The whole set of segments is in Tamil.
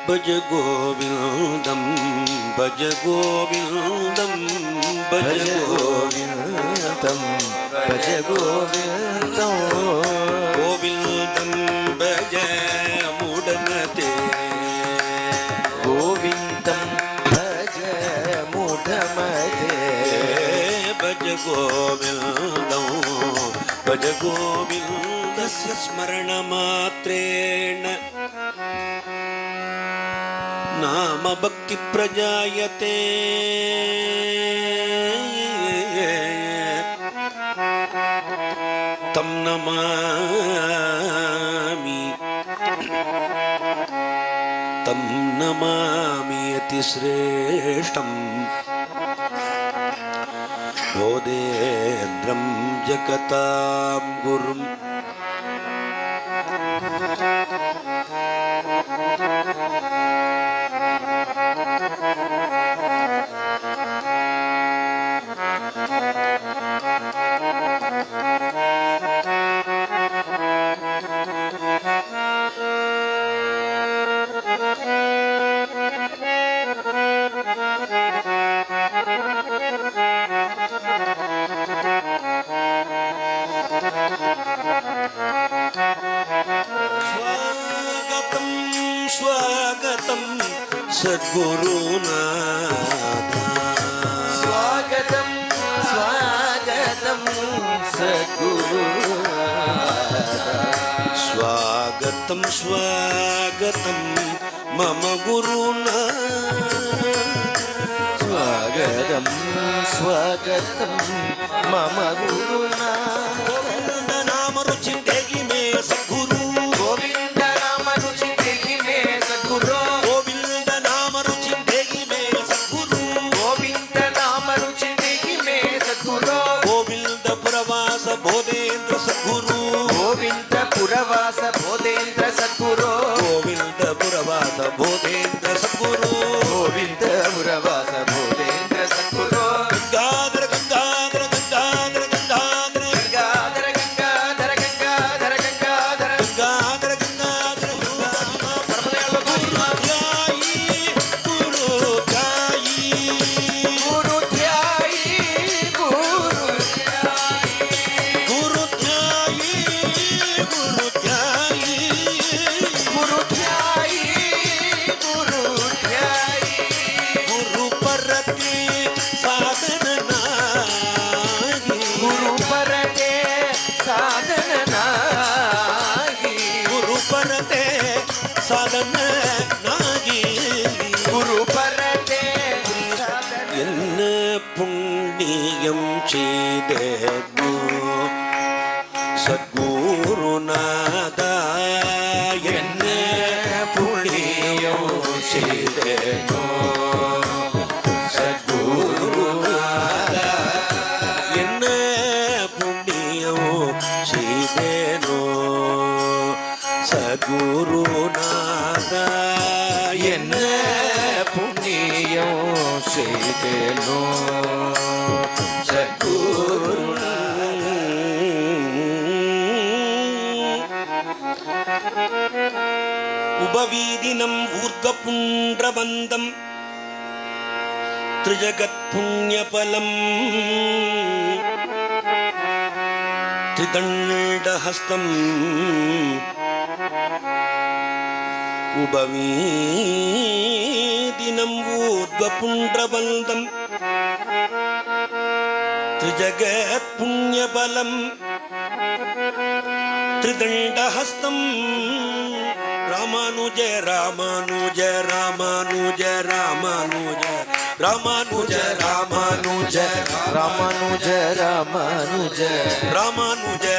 भज गोविंदम भज गोविंदम भज गोविंदम भज गोविंदम गोविंदम भज मूढ़मते गोविंदम भज मूढ़मते भज गोविंदम भज गोविंदस्य स्मरणमात्रेण नाम भक्ति प्रजायते तम नमामि अतिश्रेष्ठं बोधेन्द्रं जगतां गुरुं स्वागतं सद्गुरुनाथ स्वागतं स्वागतं सद्गुरुनाथ स्वागतं स्वागतं मम गुरुनाथ स्वागतं स्वागतं मम गुरुनाथ गोविंद नाम रुचि देहि मे सद्गुरु गोविंद नाम रुचि देहि मे सद्गुरु गोविंद नाम रुचि देहि मे सद्गुरु गोविंद नाम रुचि देहि मे सद्गुरु गोविंद पुरवास बोधेन्द्र सद्गुरु गोविंद पुरवास बोधेन्द्र सद्गुरु गोविंद पुरवास बोधेन्द्र सद्गुरु गोविंद पुरवास बोधेन्द्र सद्गुरु गंगाधर गंगाधर गंगाधर गंगाधर गंगाधर गंगाधर गंगाधर गंगाधर गंगाधर गंगाधर परमदयाल गुरु ध्यायी गुरु ध्यायी गुरु गुरु ध्यायी गुरु ध्यायी गुरु ध्यायी गुरु ध्यायी गुरु परते साधन नाहि गुरु परते साधन नाही गुरु परते साधन नाहि गुरु परते साधन என்ன புண்ணியம் செய்தேனோ சத்குருநாதா என்ன புண்ணியம் செய்தேனோ சத்குருநாதா என்ன புண்ணியம் செய்தேனோ சத்குருநாதா என்ன புண்ணியம் செய்தேனோ உபவீதினம் ஊர்கபுன்றவந்தம் त्रिजगत्पुण्यफलम् त्रिदण्डहस्तम् उभवीदिनम् ऊर्ध्वपुण्ड्रवन्दम् त्रिजगत्पुण्यफलम् त्रिदण्डहस्तम् रामानुज रामानुज रामानुज रामानुज रामानुज रामानुज रामानुज रामानुज रामानुज रामानुज रामानुज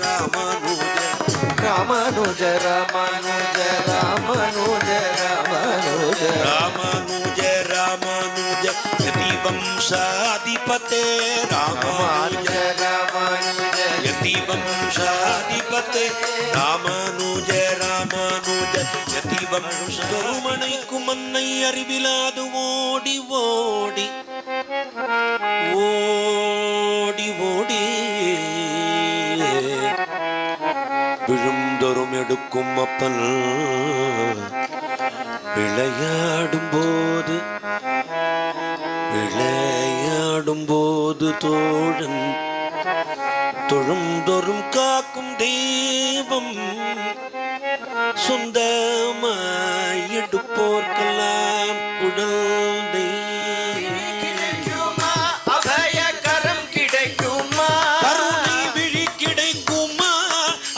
रामानुज रामानुज रामानुज रामानुज रामानुज रामानुज रामानुज यतिवंशाधिपते रामानुज रामानुज यतिवंशाधिपते रामानुज रामानुज यतिवंशरुमणैக்கும் மன்னை அறிவிலாது ஓடி ஓடி ஓடி ஓடி விழுந்தொரும் எடுக்கும் அப்பன் விளையாடும் போது தோழன் தொழுந்தொரும் காக்கும் தெய்வம் சொந்தமாய் எடுப்போர்க்கெல்லாம் குழந்தை அபயகரம் கிடைக்குமா கருணை விழி கிடைக்குமா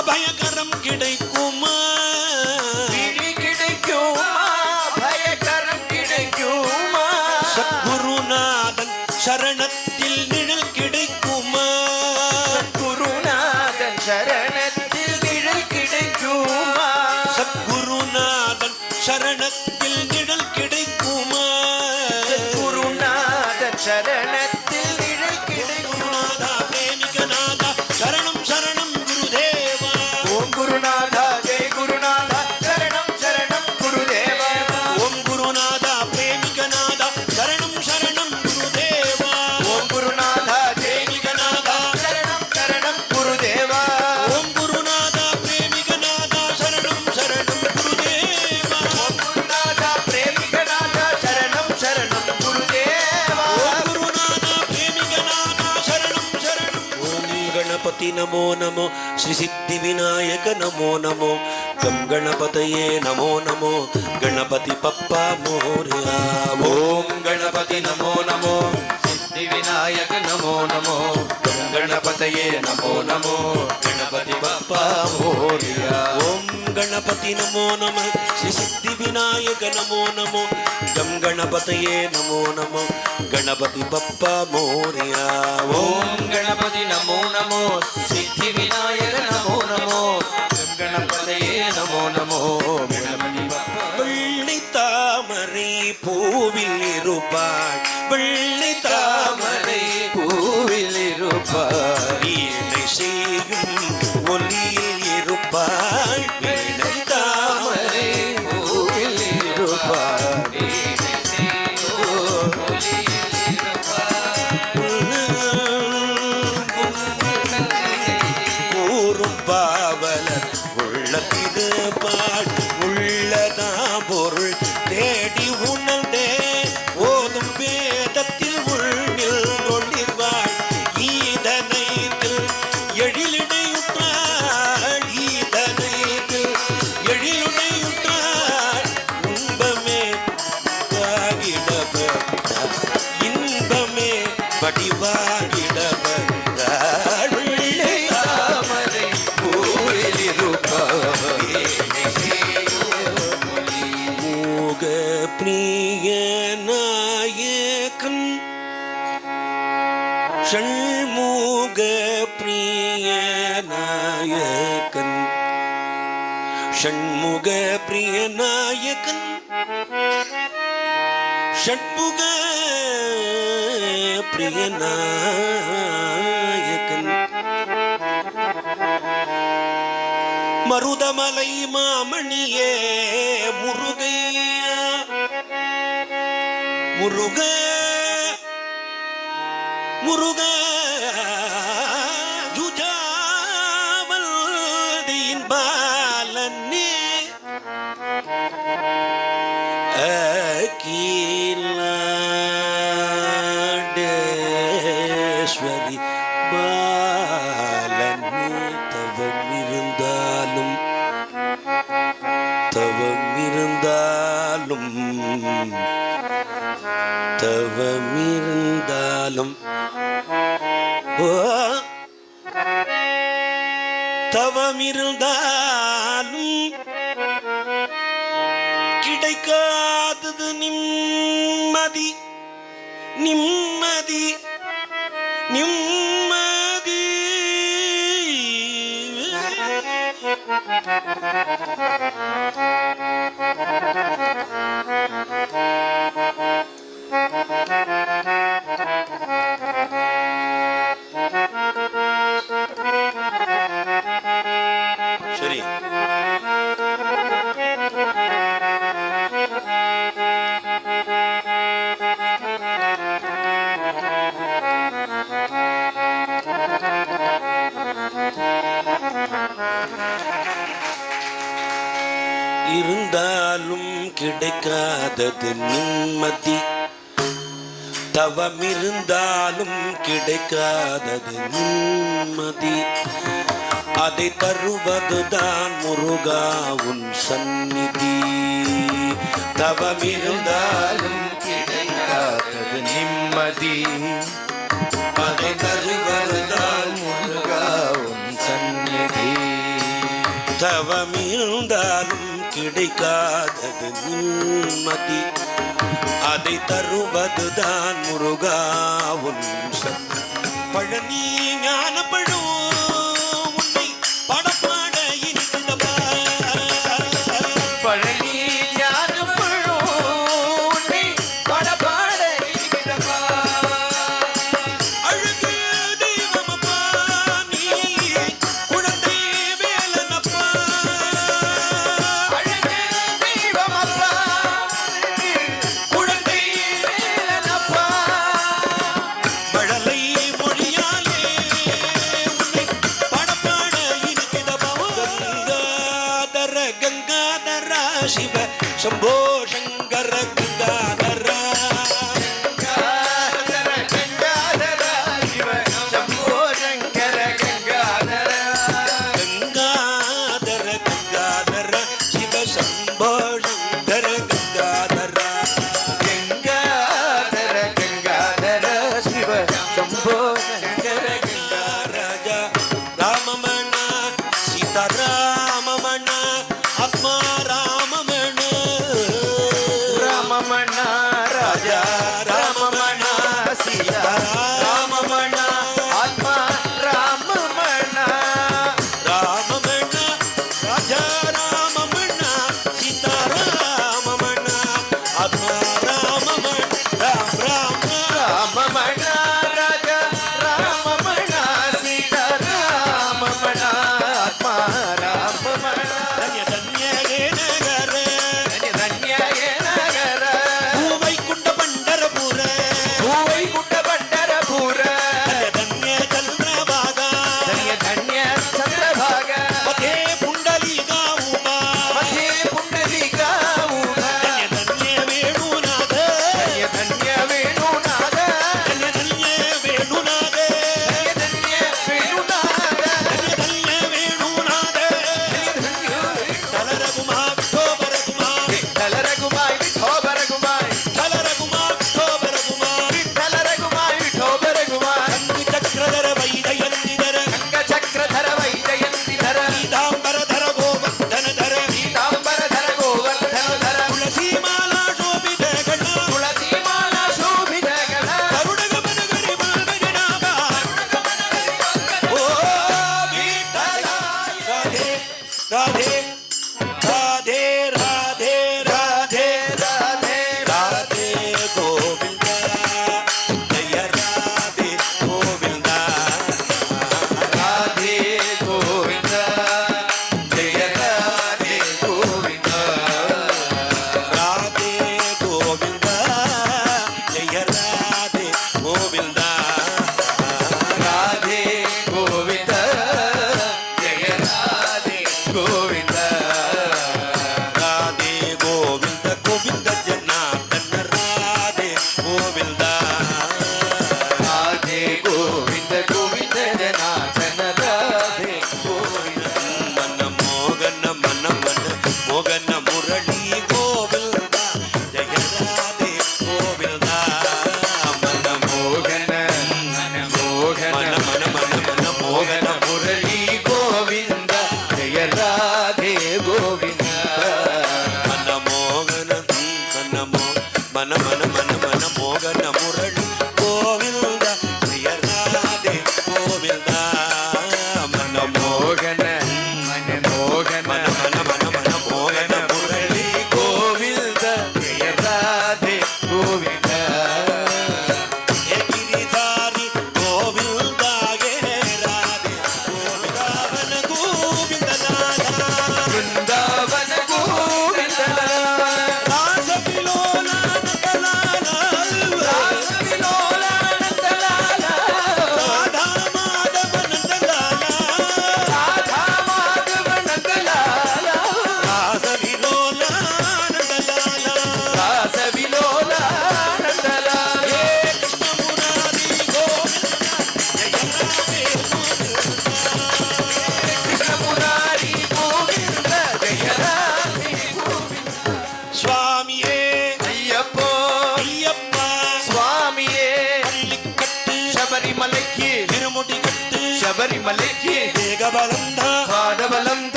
அபயகரம் கிடைக்குமா விழி கிடைக்குமா அபயகரம் கிடைக்குமா சத்குருநாதன் சரணத்தில் நிழல் கிடைக்குமா குருநாதன் சரணத்தில் நிழல் கிடைக்குமா சத்குருநாதன் சரணத்தில் நிழல் கிடைக்குமா குருநாதன் சரணத்தில் நிழல் கிடைக்குமா குருநாதா பிரேமிகநாதா சரணம் சரணம் குருதேவா ஓம் குருநாதா ஜெய் குருநாதா சரணம் சரணம் குருதேவா ஓம் குருநாதா பிரேமிகநாதா சரணம் சரணம் குருதேவா ஓம் குருநாதா ஜெய் பிரேமிகநாதா சரணம் சரணம் குருதேவா ஓம் குருநாதா பிரேமிகநாதா சரணம் சரணம் குருதேவா ஓம் குருநாதா பிரேமிகநாதா சரணம் சரணம் குருதேவா ஓம் குருநாதா பிரேமிகநாதா சரணம் சரணம் ஓம் கணபதி நமோ நமோ ஸ்ரீ சித்தி விநாயக நமோ நமோ கம் கணபதயே நமோ நமோ கணபதி பப்பா மோர்யா ஓம் கணபதி நமோ நமோ சித்தி விநாயக நமோ நமோ கணபதயே நமோ நமோ கணபதி பப்பா மோரியா ஓம் கணபதி நமோ நம ஸ்ரீ சித்தி விநாயக நமோ நமோ கம் கணபதயே நமோ நமோ கணபதி பப்பா மோர்யா ஓம் கணபதி நமோ நமோ சித்தி விநாயக நமோ நமோ கணபதயே நமோ நமோ கணபதி பப்பா வெள்ளை தாமரை பூவில் இருப்பாள் வெள்ளை தாமரை தாமரை பூவில் இருப்பார் வீணை செய்யும் ஒலியில் இருப்பாள் வீணை தாமரை தாமரை பூவில் இருப்பார் கூறும் பாவலர் உள்ள திருப்பாள் உள்ளதா பொருள் தேடி உணர்ந்தே ஓதும் வேதத்தில் உள்ளில் கொண்டிருவாள் ஈதனைத்தில் எழிலிடையுற்றாள் ஈதனைத்தில் எழிலுடையுற்றாள் இன்பமே வாகிடப்பட்டாள் இன்பமே வடிவாகிடப்பட்டாள் உள்ளே தாமரை பூவில் இருப்பார் மூக பிரிய நாயகன் ஷண்முக பிரிய நாயகன் ஷண்முக பிரிய நாயகன் ஷண்முக பிரிய நாயகன் மருதமலை மாமணியே முருகையா முருக முருக ஜுஜாவல்தீன் பாலனே அகிலாண்டேஸ்வரி பாலனே தவமிருந்தாலும் தவமிருந்தாலும் தவமிருந்தாலும் ஓ தவமிருந்தாலும் கிடைக்காதது நிம்மதி நிம்மதி நிம்மதி சரி இருந்தாலும் கிடைக்காதது நிம்மதி, தவம் இருந்தாலும் கிடைக்காதது நிம்மதி, அதை தருவதுதான் முருகா உன் சந்நிதி. தவம் இருந்தாலும் கிடைக்காதது நிம்மதி, அதை தருவதுதான் முருகா உன் சந்நிதி. தவம் இருந்தாலும் கிடைக்காதது நிம்மதி, அதை தருவதுதான் முருகா உன் சந்நிதி. பழனி ஞானப்பழும் உன்னை படப்பாட இருக்கிறதப்பா. பழனி ஞானப்பழும் உன்னை படபாட இருக்கிறதப்பா. அழகு தெய்வமப்பா நீ குழந்தை வேலனப்பா. அழகு தெய்வமப்பா நீ குழந்தை வேலனப்பா. மழலை மொழியாலே உன்னை படப்பாட இருக்கிறதப்பா. கங்காதர கங்காதரா சிவ சம்போ சங்கர கங்காதரா. கங்காதர கங்காதர சிவ சம்போ சங்கர கங்காதர. கங்காதர கங்காதர சிவ சம்போ சங்கர கங்காதரா. கங்காதர கங்காதர சிவ சம்போ சங்கர ராஜா ராமமண சீதாராமமண ஆத்மா ராமமண. ராமமண ராஜா ராமமண சீதா ராமமண ஆத்மா ராமமண. ராமமண ராஜா ராமமண சீதாராமமண.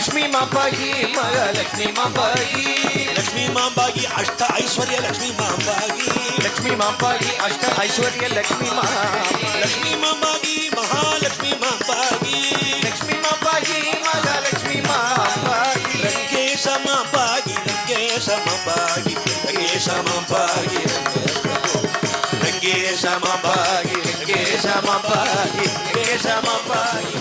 లక్ష్మీ మాంబాయి మహాలక్ష్మీ మాంబాయి లక్ష్మీ మాంబాగి అష్ట ఐశ్వర్య లక్ష్మీ మాంబాగి లక్ష్మీ మాంబాయి అష్ట ఐశ్వర్య లక్ష్మీ లక్ష్మీ మాంబాగి మహాలక్ష్మీ మాంబాగి లక్ష్మీ మాంబాయి మహాలక్ష్మీ మాంబాయి రంగేశ మాంబాగి రంగేశ మాంబాగి రంగేశ మాంబాగి రంగేశ మాంబాగి రంగేశ మాంబాయి రంగేశ మాంబాయి